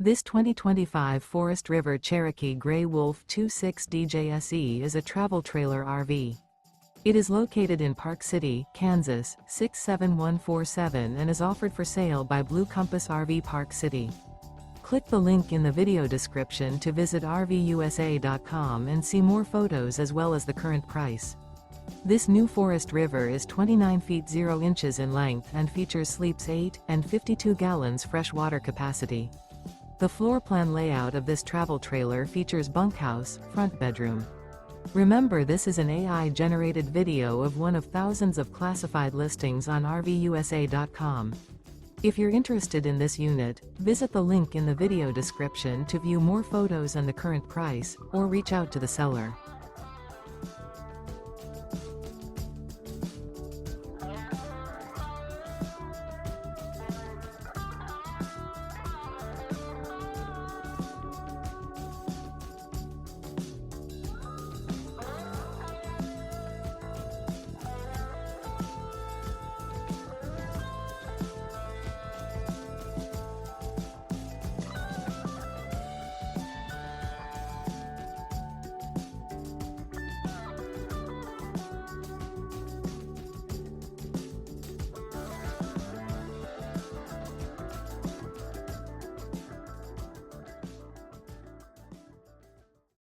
This 2025 Forest River Cherokee Grey Wolf 26DJSE is a travel trailer RV. It is located in Park City, Kansas, 67147 and is offered for sale by Blue Compass RV Park City. Click the link in the video description to visit RVUSA.com and see more photos as well as the current price. This new Forest River is 29 feet 0 inches in length and features sleeps 8 and 52 gallons fresh water capacity. The floor plan layout of this travel trailer features bunkhouse, front bedroom. Remember, this is an AI-generated video of one of thousands of classified listings on RVUSA.com. If you're interested in this unit, visit the link in the video description to view more photos and the current price, or reach out to the seller.